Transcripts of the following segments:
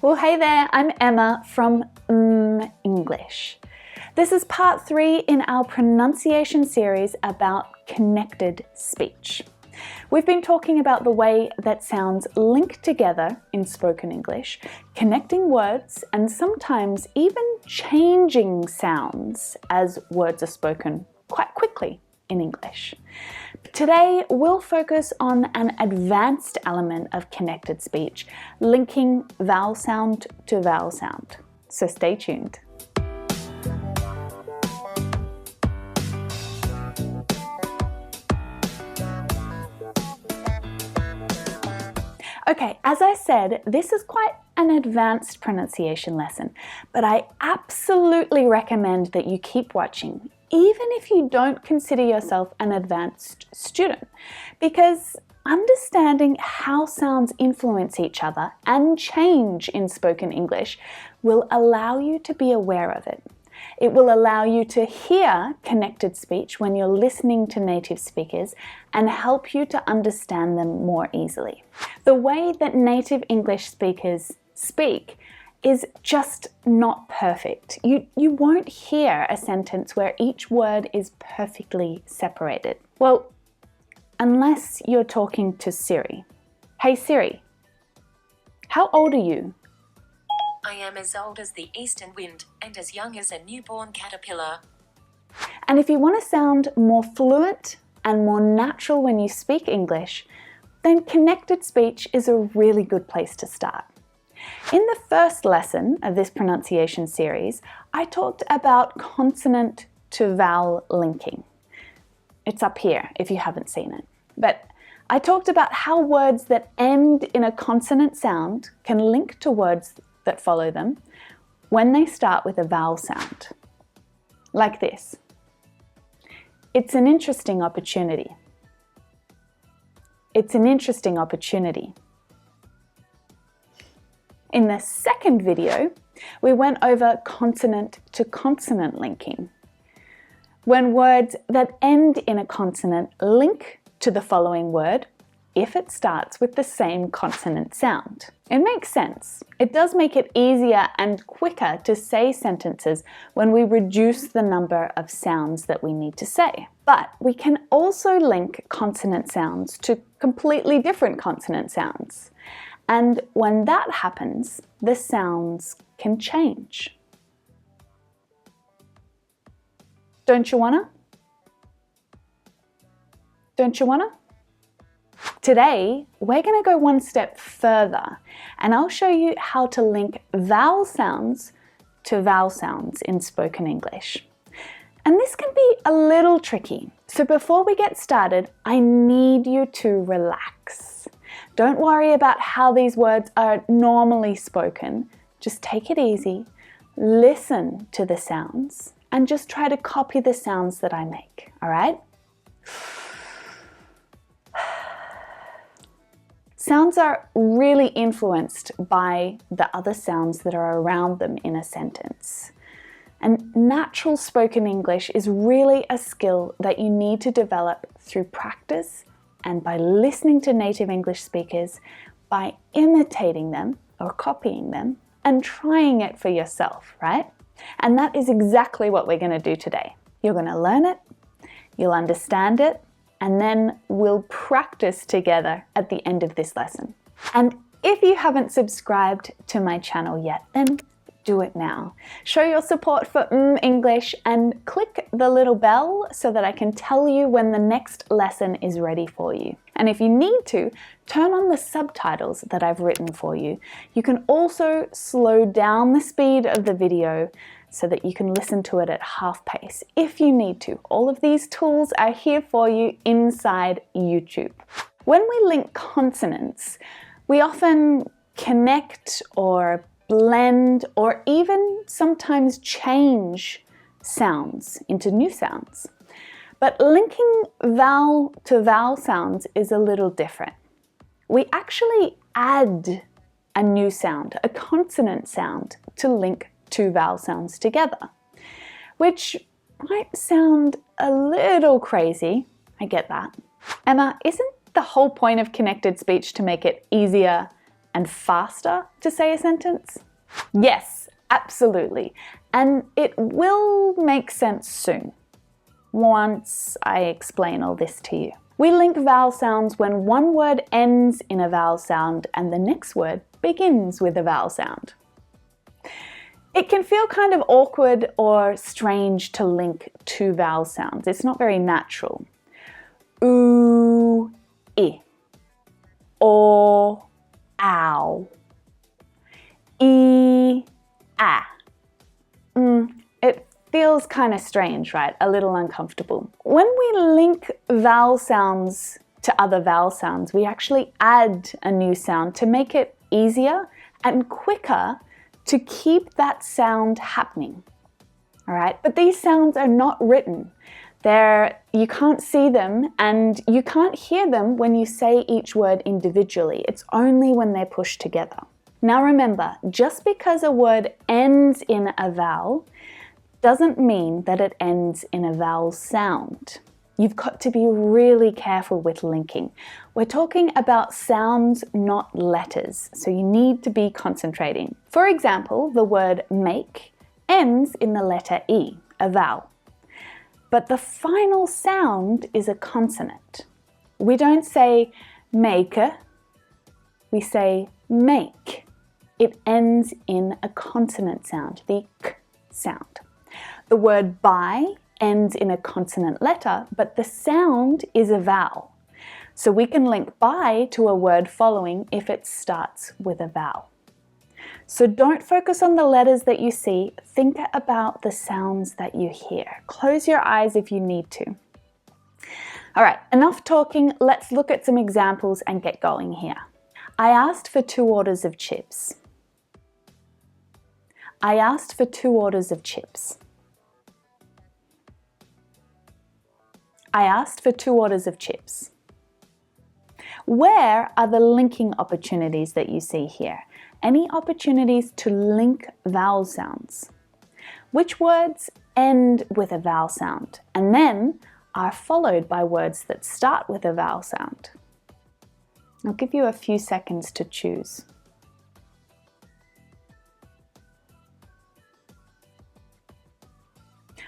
Well, hey there, I'm Emma from mmmEnglish. This is part 3 in our pronunciation series about connected speech. We've been talking about the way that sounds link together in spoken English, connecting words, and sometimes even changing sounds as words are spoken quite quickly in English. Today, we'll focus on an advanced element of connected speech, linking vowel sound to vowel sound. So stay tuned. Okay, as I said, this is quite an advanced pronunciation lesson, but I absolutely recommend that you keep watching, even if you don't consider yourself an advanced student, because understanding how sounds influence each other and change in spoken English will allow you to be aware of it. It will allow you to hear connected speech when you're listening to native speakers and help you to understand them more easily. The way that native English speakers speak is just not perfect. You won't hear a sentence where each word is perfectly separated. Well, unless you're talking to Siri. Hey Siri, how old are you? I am as old as the eastern wind and as young as a newborn caterpillar. And if you want to sound more fluent and more natural when you speak English, then connected speech is a really good place to start. In the first lesson of this pronunciation series, I talked about consonant to vowel linking. It's up here if you haven't seen it. But I talked about how words that end in a consonant sound can link to words that follow them when they start with a vowel sound. Like this. It's an interesting opportunity. It's an interesting opportunity. In the second video, we went over consonant to consonant linking. When words that end in a consonant link to the following word, if it starts with the same consonant sound. It makes sense. It does make it easier and quicker to say sentences when we reduce the number of sounds that we need to say. But we can also link consonant sounds to completely different consonant sounds. And when that happens, the sounds can change. Don't you wanna? Don't you wanna? Today, we're going to go one step further, and I'll show you how to link vowel sounds to vowel sounds in spoken English. And this can be a little tricky. So before we get started, I need you to relax. Don't worry about how these words are normally spoken. Just take it easy, listen to the sounds, and just try to copy the sounds that I make, all right? Sounds are really influenced by the other sounds that are around them in a sentence. And natural spoken English is really a skill that you need to develop through practice and by listening to native English speakers, by imitating them or copying them and trying it for yourself, right? And that is exactly what we're going to do today. You're going to learn it, you'll understand it, and then we'll practice together at the end of this lesson. And if you haven't subscribed to my channel yet, then do it now. Show your support for mmmEnglish and click the little bell so that I can tell you when the next lesson is ready for you. And if you need to, turn on the subtitles that I've written for you. You can also slow down the speed of the video so that you can listen to it at half pace if you need to. All of these tools are here for you inside YouTube. When we link consonants, we often connect or blend or even sometimes change sounds into new sounds. But linking vowel to vowel sounds is a little different. We actually add a new sound, a consonant sound, to link two vowel sounds together, which might sound a little crazy. I get that. Emma, isn't the whole point of connected speech to make it easier and faster to say a sentence? Yes, absolutely. And it will make sense soon, once I explain all this to you. We link vowel sounds when one word ends in a vowel sound and the next word begins with a vowel sound. It can feel kind of awkward or strange to link two vowel sounds. It's not very natural. Oo, I. O, ow. E, ah. It feels kind of strange, right? A little uncomfortable. When we link vowel sounds to other vowel sounds, we actually add a new sound to make it easier and quicker to keep that sound happening. All right, but these sounds are not written. You can't see them and you can't hear them when you say each word individually. It's only when they're pushed together. Now remember, just because a word ends in a vowel doesn't mean that it ends in a vowel sound. You've got to be really careful with linking. We're talking about sounds, not letters, so you need to be concentrating. For example, the word make ends in the letter E, a vowel. But the final sound is a consonant. We don't say maker, we say make. It ends in a consonant sound, the k sound. The word buy ends in a consonant letter, but the sound is a vowel. So we can link buy to a word following if it starts with a vowel. So don't focus on the letters that you see, think about the sounds that you hear. Close your eyes if you need to. All right, enough talking, let's look at some examples and get going here. I asked for 2 orders of chips. I asked for 2 orders of chips. I asked for 2 orders of chips. Where are the linking opportunities that you see here? Any opportunities to link vowel sounds? Which words end with a vowel sound and then are followed by words that start with a vowel sound? I'll give you a few seconds to choose.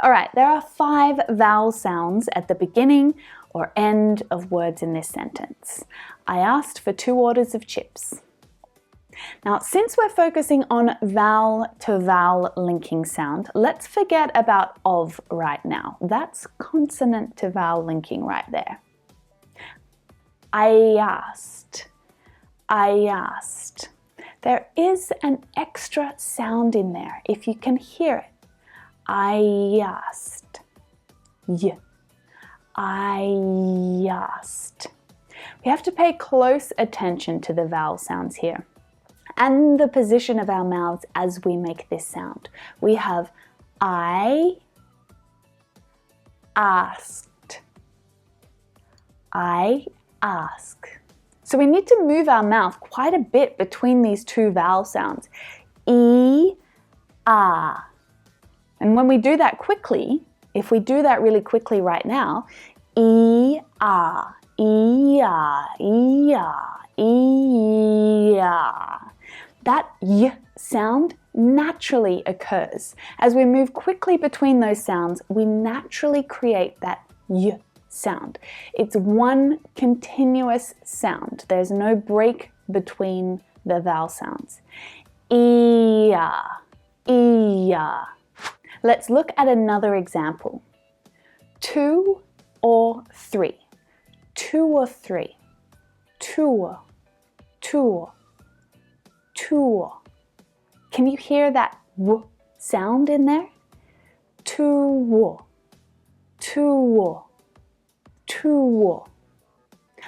All right, there are 5 vowel sounds at the beginning or end of words in this sentence. I asked for 2 orders of chips. Now, since we're focusing on vowel to vowel linking sound, let's forget about of right now. That's consonant to vowel linking right there. I asked. I asked. There is an extra sound in there if you can hear it. I asked. Y. I asked. We have to pay close attention to the vowel sounds here and the position of our mouths as we make this sound. We have I asked. I ask. So we need to move our mouth quite a bit between these 2 vowel sounds. E, ah. And when we do that quickly, if we do that really quickly right now, E, ah, E, ah, E, ah, E, ah. That y sound naturally occurs. As we move quickly between those sounds, we naturally create that y sound. It's one continuous sound. There's no break between the vowel sounds. E-ya, e-ya. Let's look at another example. 2 or 3. 2 or 3. 2, 2, 2. Can you hear that w sound in there? 2, 2, 2.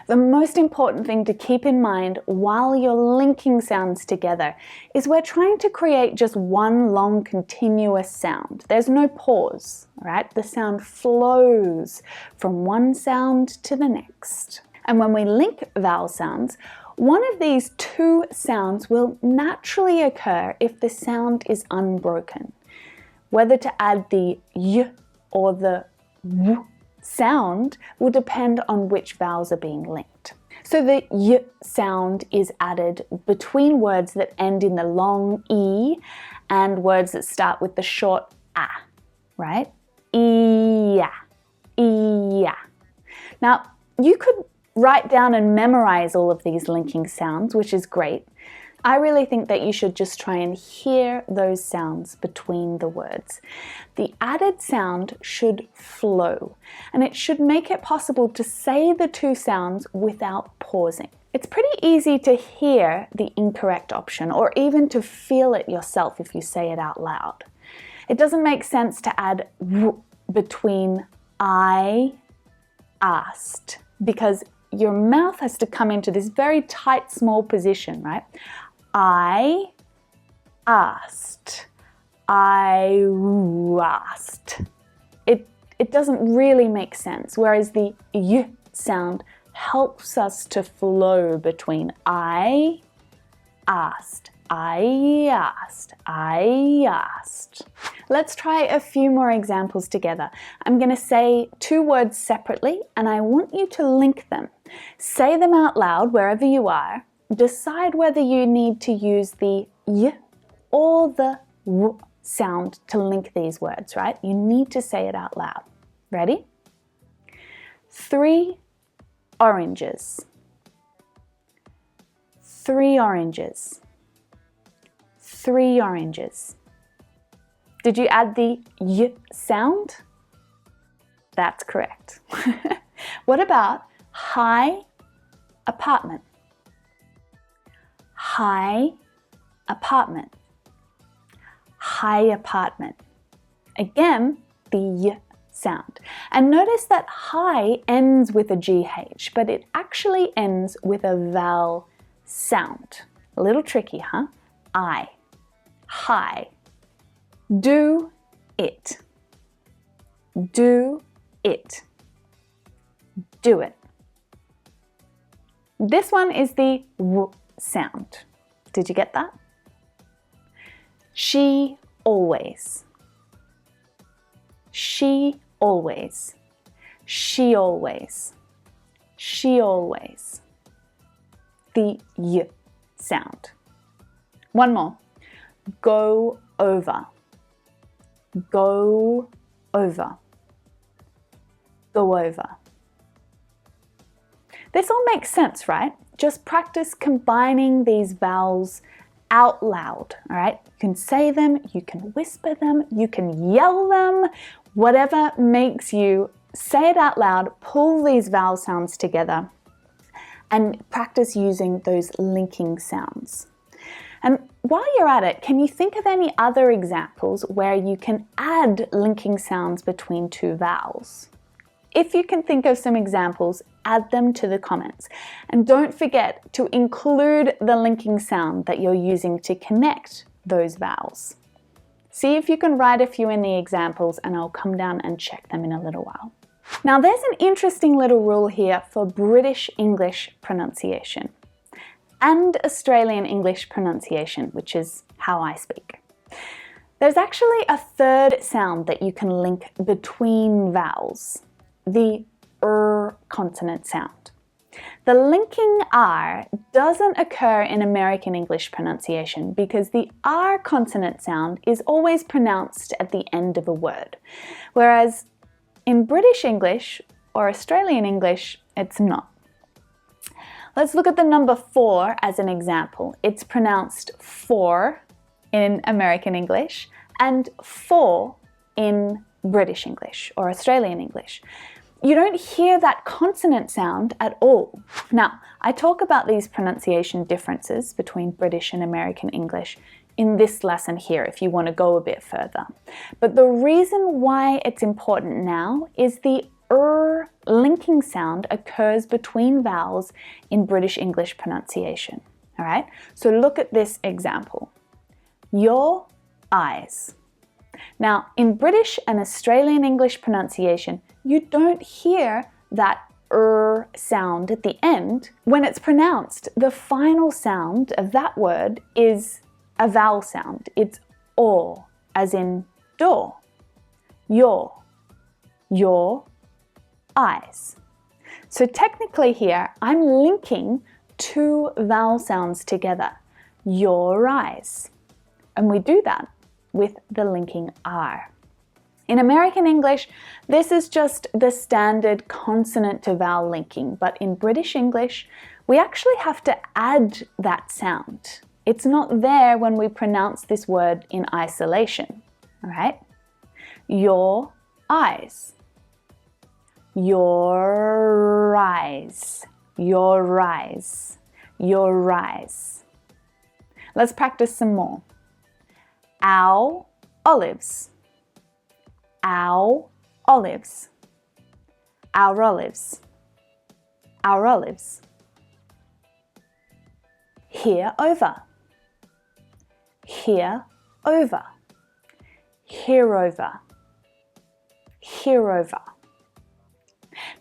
The most important thing to keep in mind while you're linking sounds together is we're trying to create just one long continuous sound. There's no pause, right? The sound flows from one sound to the next. And when we link vowel sounds, one of these 2 sounds will naturally occur if the sound is unbroken. Whether to add the y or the w sound will depend on which vowels are being linked. So the y sound is added between words that end in the long e and words that start with the short a, right? E-ya, e-ya. Now, you could write down and memorize all of these linking sounds, which is great. I really think that you should just try and hear those sounds between the words. The added sound should flow, and it should make it possible to say the two sounds without pausing. It's pretty easy to hear the incorrect option, or even to feel it yourself if you say it out loud. It doesn't make sense to add w between I asked, because your mouth has to come into this very tight, small position, right? I asked. I asked. It doesn't really make sense, whereas the y sound helps us to flow between I asked, I asked, I asked. Let's try a few more examples together. I'm going to say two words separately, and I want you to link them. Say them out loud wherever you are. Decide whether you need to use the y or the w sound to link these words, right? You need to say it out loud. Ready? 3 oranges. 3 oranges. 3 oranges. Did you add the y sound? That's correct. What about high apartment? High apartment. High apartment. Again, the y sound. And notice that high ends with a GH, but it actually ends with a vowel sound. A little tricky, huh? I. High. Do it. Do it. Do it. This one is the w sound. Did you get that? She always. She always. She always. She always. The y sound. One more. Go over. Go over. Go over. This all makes sense, right? Just practice combining these vowels out loud, all right? You can say them, you can whisper them, you can yell them, whatever makes you say it out loud, pull these vowel sounds together and practice using those linking sounds. And while you're at it, can you think of any other examples where you can add linking sounds between two vowels? If you can think of some examples, add them to the comments. And don't forget to include the linking sound that you're using to connect those vowels. See if you can write a few in the examples, and I'll come down and check them in a little while. Now there's an interesting little rule here for British English pronunciation and Australian English pronunciation, which is how I speak. There's actually a third sound that you can link between vowels, the consonant sound. The linking R doesn't occur in American English pronunciation because the R consonant sound is always pronounced at the end of a word, whereas in British English or Australian English, it's not. Let's look at the number 4 as an example. It's pronounced 4 in American English and 4 in British English or Australian English. You don't hear that consonant sound at all. Now, I talk about these pronunciation differences between British and American English in this lesson here if you want to go a bit further. But the reason why it's important now is the linking sound occurs between vowels in British English pronunciation. All right, so look at this example. Your eyes. Now, in British and Australian English pronunciation, you don't hear that sound at the end. When it's pronounced, the final sound of that word is a vowel sound. It's or, as in door. Your eyes. So technically here, I'm linking two vowel sounds together. Your eyes. And we do that with the linking R. In American English, this is just the standard consonant to vowel linking, but in British English, we actually have to add that sound. It's not there when we pronounce this word in isolation, all right? Your eyes. Your eyes. Your eyes. Your eyes. Let's practice some more. Our olives. Our olives. Our olives. Our olives. Here over. Here over. Here over. Here over.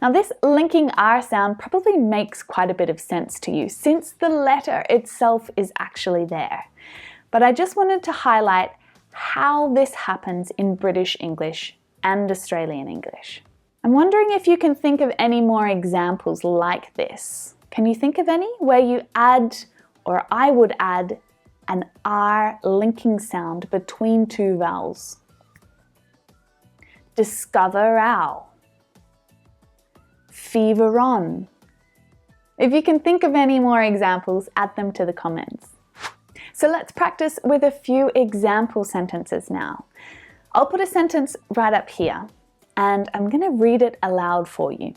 Now this linking R sound probably makes quite a bit of sense to you since the letter itself is actually there. But I just wanted to highlight how this happens in British English and Australian English. I'm wondering if you can think of any more examples like this. Can you think of any where you add, or I would add, an R linking sound between two vowels? Discover owl. Fever on. If you can think of any more examples, add them to the comments. So let's practice with a few example sentences now. I'll put a sentence right up here and I'm going to read it aloud for you.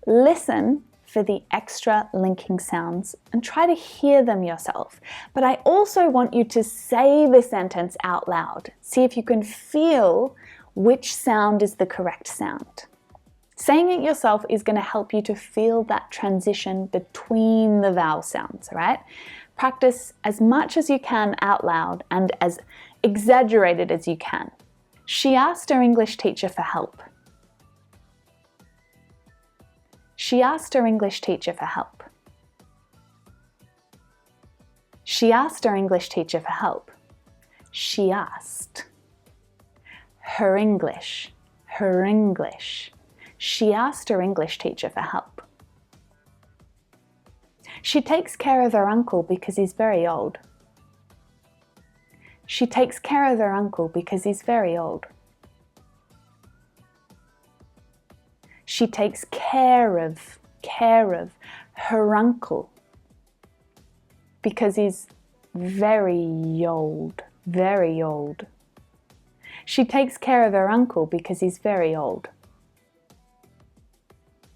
Listen for the extra linking sounds and try to hear them yourself. But I also want you to say the sentence out loud. See if you can feel which sound is the correct sound. Saying it yourself is going to help you to feel that transition between the vowel sounds, right? Practice as much as you can out loud and as exaggerated as you can. She asked her English teacher for help. She asked her English teacher for help. She asked her English teacher for help. She asked. Her English. Her English. She asked her English teacher for help. She takes care of her uncle because he's very old. She takes care of her uncle because he's very old. She takes care of her uncle because he's very old, very old. She takes care of her uncle because he's very old.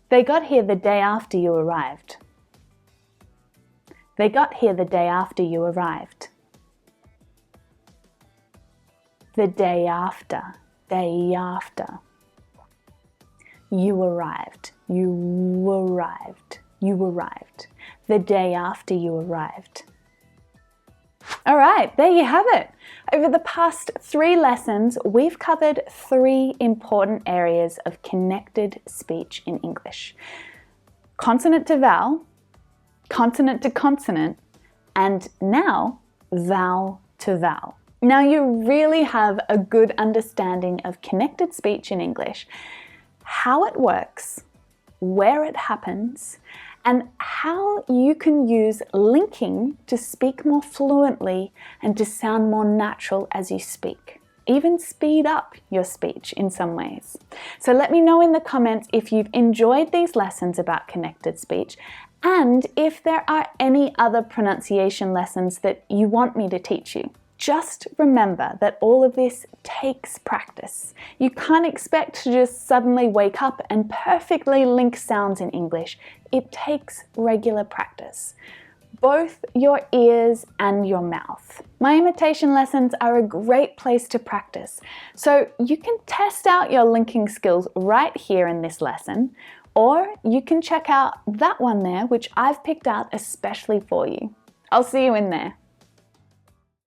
They got here the day after you arrived. They got here the day after you arrived. The day after, day after. You arrived, you arrived, you arrived. The day after you arrived. All right, there you have it. Over the past 3 lessons, we've covered 3 important areas of connected speech in English. Consonant to vowel, consonant to consonant, and now vowel to vowel. Now you really have a good understanding of connected speech in English, how it works, where it happens, and how you can use linking to speak more fluently and to sound more natural as you speak. Even speed up your speech in some ways. So let me know in the comments if you've enjoyed these lessons about connected speech and if there are any other pronunciation lessons that you want me to teach you. Just remember that all of this takes practice. You can't expect to just suddenly wake up and perfectly link sounds in English. It takes regular practice, both your ears and your mouth. My imitation lessons are a great place to practice, so you can test out your linking skills right here in this lesson, or you can check out that one there, which I've picked out especially for you. I'll see you in there.